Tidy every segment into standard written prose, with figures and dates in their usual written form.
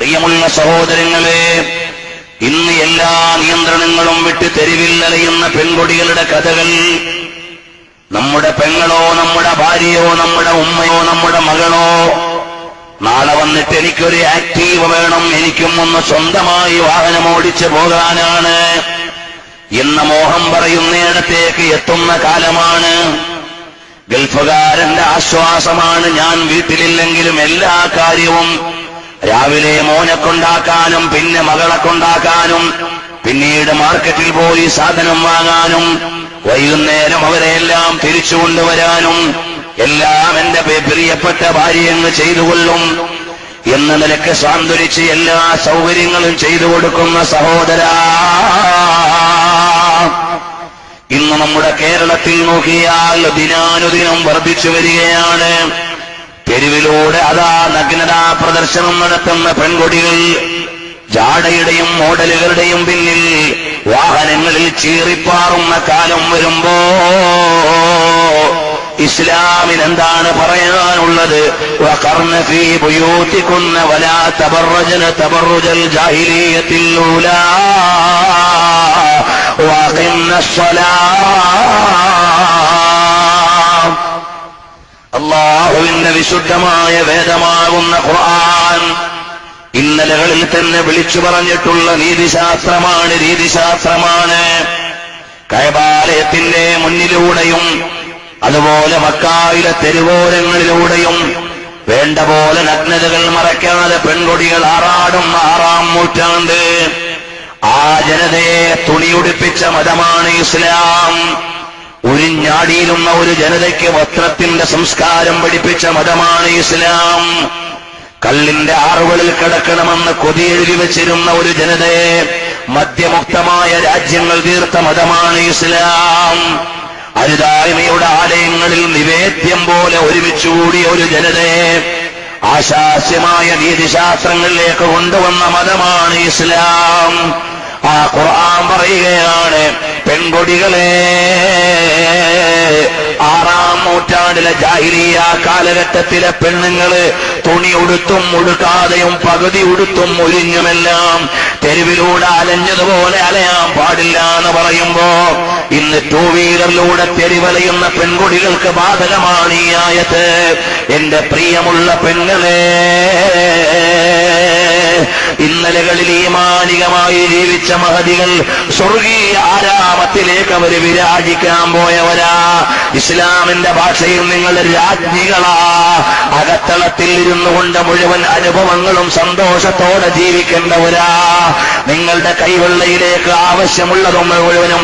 പ്രിയമുള്ള സഹോദരങ്ങളെ, ഇന്ന് എല്ലാ നിയന്ത്രണങ്ങളും വിട്ട് തെരുവിൽ അലയുന്ന പെൺകൊടികളുടെ കഥകൾ നമ്മുടെ പെങ്ങളോ നമ്മുടെ ഭാര്യയോ നമ്മുടെ ഉമ്മയോ നമ്മുടെ മകളോ നാളെ വന്നിട്ട് എനിക്കൊരു ആക്റ്റീവ് വേണം, എനിക്കും ഒന്ന് സ്വന്തമായി വാഹനം ഓടിച്ചു പോകാനാണ് എന്ന മോഹം പറയുന്നിടത്തേക്ക് എത്തുന്ന കാലമാണ്. ഗൾഫുകാരന്റെ ആശ്വാസമാണ് ഞാൻ വീട്ടിലില്ലെങ്കിലും എല്ലാ കാര്യവും രാവിലെ മോനെ കൊണ്ടാക്കാനും പിന്നെ മകളെ കൊണ്ടാക്കാനും പിന്നീട് മാർക്കറ്റിൽ പോയി സാധനം വാങ്ങാനും വൈകുന്നേരം അവരെല്ലാം തിരിച്ചു കൊണ്ടുവരാനും എല്ലാം എന്റെ പ്രിയപ്പെട്ട ഭാര്യയങ്ങ് ചെയ്തുകൊള്ളും എന്ന നിലക്ക് സാന്ത്വനിച്ച് എല്ലാ സൗകര്യങ്ങളും ചെയ്തു കൊടുക്കുന്ന സഹോദരാ, ഇന്ന് നമ്മുടെ കേരളത്തിൽ നോക്കിയാൽ ദിനാനുദിനം വർദ്ധിച്ചു വരികയാണ്. തെരുവിലൂടെ അതാ നഗ്നതാ പ്രദർശനം നടത്തുന്ന പെൺകൊടികൾ ജാടയുടെയും മോഡലുകളുടെയും പിന്നിൽ വാഹനങ്ങളിൽ ചീറിപ്പാറുന്ന കാലം വരുമ്പോ ഇസ്ലാമിന് എന്താണ് പറയാനുള്ളത്? വഖർന ഫീ ബുയൂതികുന്ന വലാ തബറജന തബറുജൽ ജാഹിലിയ്യത്തിൽ ഊലാ വഖിന്നസ്സലാം. അല്ലാഹുവിന്റെ വിശുദ്ധമായ വേദമാകുന്ന ഖുർആൻ ഇന്നലകളിൽ തന്നെ വിളിച്ചു പറഞ്ഞിട്ടുള്ള രീതിശാസ്ത്രമാണ്. കഅബാലയത്തിന്റെ മുന്നിലൂടെയും അതുപോലെ മക്കായിലെ തെരുവോരങ്ങളിലൂടെയും വേണ്ട പോലെ നഗ്നതകൾ മറയ്ക്കാതെ പെൺകൊടികൾ ആറാടും 6-ാം നൂറ്റാണ്ട്. ആ ജനതയെ തുണിയുടുപ്പിച്ച മതമാണ് ഇസ്ലാം. ഉരിഞ്ഞാടിയിലുന്ന ഒരു ജനതയ്ക്ക് വസ്ത്രത്തിന്റെ സംസ്കാരം പഠിപ്പിച്ച മതമാണ് ഇസ്ലാം. കള്ളിന്റെ ആറുകളിൽ കിടക്കണമെന്ന് കൊതിയെഴുതി വച്ചിരുന്ന ഒരു ജനതയെ മദ്യമുക്തമായ രാജ്യങ്ങൾ തീർത്ത മതമാണ് ഇസ്ലാം. അരുതായ്മയുടെ ആലയങ്ങളിൽ നിവേദ്യം പോലെ ഒരുമിച്ചുകൂടിയ ഒരു ജനതയെ ആശാസ്യമായ നീതിശാസ്ത്രങ്ങളിലേക്ക് കൊണ്ടുവന്ന മതമാണ് ഇസ്ലാം. ആ ഖുർആൻ പറയുകയാണ്, പെൺകൊടികളെ 6-ാം നൂറ്റാണ്ടിലെ ജാഹിലിയ്യ കാലഘട്ടത്തിലെ പെണ്ണുങ്ങള് തുണി ഉടുത്തും ഉടുക്കാതെയും പകുതി ഉടുത്തും ഒരിഞ്ഞുമെല്ലാം തെരുവിലൂടെ അലഞ്ഞതുപോലെ അലയാൻ പാടില്ല എന്ന് പറയുമ്പോ ഇന്ന് 2 വീലറിലൂടെ തെരുവലയുന്ന പെൺകുടികൾക്ക് ബാധകമാണ് ഈ ആയത്ത്. എന്റെ പ്രിയമുള്ള പെങ്ങളെ, ഇന്നലകളിൽ ഈമാനികമായി ജീവിച്ച മഹതികൾ സ്വർഗീയ ആരാമത്തിലേക്ക് അവര് വിരാജിക്കാൻ പോയവരാ. ഇസ്ലാമിന്റെ ഭാഷയിൽ നിങ്ങൾ രാജ്ഞികളാ. അകത്തളത്തിൽ ഇരുന്നു കൊണ്ട് മുഴുവൻ അനുഭവങ്ങളും സന്തോഷത്തോടെ ജീവിക്കേണ്ടവരാ. നിങ്ങളുടെ കൈവെള്ളയിലേക്ക് ആവശ്യമുള്ളതും മുഴുവനും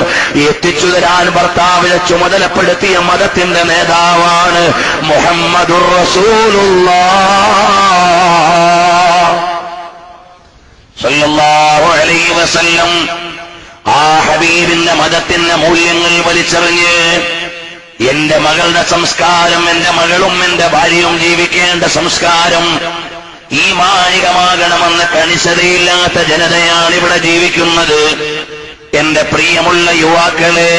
എത്തിച്ചു തരാൻ ഭർത്താവിനെ ചുമതലപ്പെടുത്തിയ മതത്തിന്റെ നേതാവാണ് മുഹമ്മദുർ റസൂലുള്ളാഹ് സല്ലല്ലാഹു അലൈഹി വസല്ലം. ആ ഹബീബിന്റെ മതത്തിന്റെ മൂല്യങ്ങൾ വലിച്ചെറിഞ്ഞ് എന്റെ മകളുടെ സംസ്കാരം, എന്റെ മകളും എന്റെ ഭാര്യയും ജീവിക്കേണ്ട സംസ്കാരം ഈമാനികമാകണമെന്ന് കണിശതയില്ലാത്ത ജനതയാണ് ഇവിടെ ജീവിക്കുന്നത്. എന്റെ പ്രിയമുള്ള യുവാക്കളെ,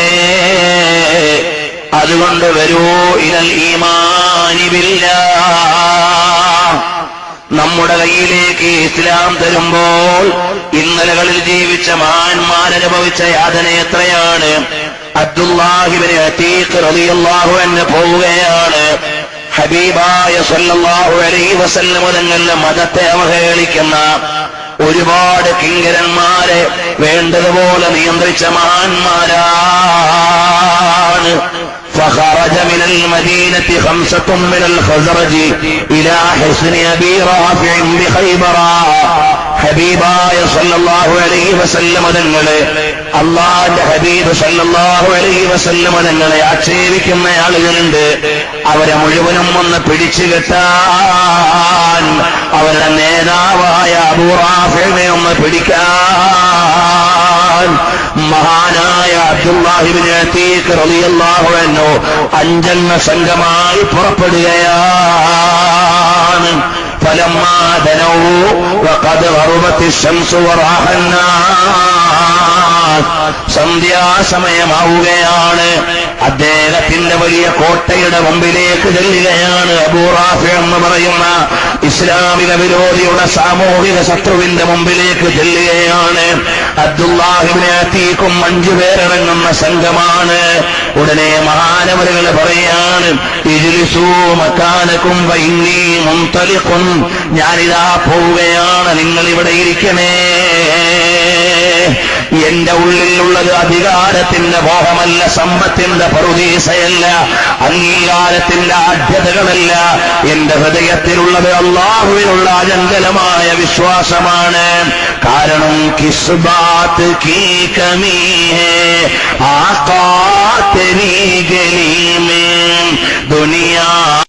അതുകൊണ്ട് വരൂ ഇലൽ ഈമാനി ബില്ലാഹ്. നമ്മുടെ കയ്യിലേക്ക് ഇസ്ലാം തരുമ്പോൾ ഇന്നലകളിൽ ജീവിച്ച മഹാന്മാരനുഭവിച്ച യാതന എത്രയാണ്. അബ്ദുല്ലാഹി ഇബ്നു അതീഖ് റളിയല്ലാഹു അൻഹു പോവുകയാണ്. ഹബീബായ സല്ലല്ലാഹു അലൈഹി വസല്ലം തങ്ങളുടെ മതത്തെ അവഹേളിക്കുന്ന ഒരുപാട് കിങ്കരന്മാരെ വേണ്ടതുപോലെ നിയന്ത്രിച്ച മഹാന്മാരാണ്. فخرج من المدينة 5 من الخزرج إلى حصن أبي رافع بخيبر. ഹബീബായ സല്ലല്ലാഹു അലൈഹി വസല്ലം തങ്ങളെ, അല്ലാഹുവിന്റെ ഹബീബ് സല്ലല്ലാഹു അലൈഹി വസല്ലം തങ്ങളെ ആക്ഷേപിക്കുന്ന ആളുകളുണ്ട്. അവരെ മുഴുവനും ഒന്ന് പിടിച്ചു കെട്ടാൻ, അവരുടെ നേതാവായ അബൂ റാഫിനെ ഒന്ന് പിടിക്കാൻ മഹാനായ അബ്ദുല്ലാഹി ഇബ്നു അതീഖ് റളിയല്ലാഹു അൻഹു 5 സംഘമായി പുറപ്പെടുകയാണ്. فلما دنوا وقد غربت الشمس وراح الناس. സന്ധ്യാസമയമാവുകയാണ്. അദ്ദേഹത്തിന്റെ വലിയ കോട്ടയുടെ മുമ്പിലേക്ക് ചെല്ലുകയാണ്. അബൂ റാഫി എന്ന് പറയുന്ന ഇസ്ലാമിക വിരോധിയുടെ സാമൂഹിക ശത്രുവിന്റെ മുമ്പിലേക്ക് ചെല്ലുകയാണ്. അബ്ദുല്ലാഹിബ്നു അതീഖും 5 പേരടങ്ങുന്ന സംഘമാണ്. ഉടനെ മഹാനവറുകൾ പറയാണ്, ഇജ്ലിസൂ മക്കാനകും വഇന്നീ മുൻതലിഖുൻ, ഞാനിതാ പോവുകയാണ്, നിങ്ങൾ ഇവിടെ ഇരിക്കണേ. എന്റെ ഉള്ളിലുള്ളത് അധികാരത്തിന്റെ മോഹമല്ല, സമ്പത്തിന്റെ പറുദീസയല്ല, അംഗീകാരത്തിന്റെ ആഢ്യതകളല്ല. എന്റെ ഹൃദയത്തിലുള്ളത് അല്ലാഹുവിനുള്ള അചഞ്ചലമായ വിശ്വാസമാണ്. കാരണം കിസ്ബാത്ത് കീ കമീ ഹേ ആഖാ തെരീ ഗലീ മേ ദുനിയാ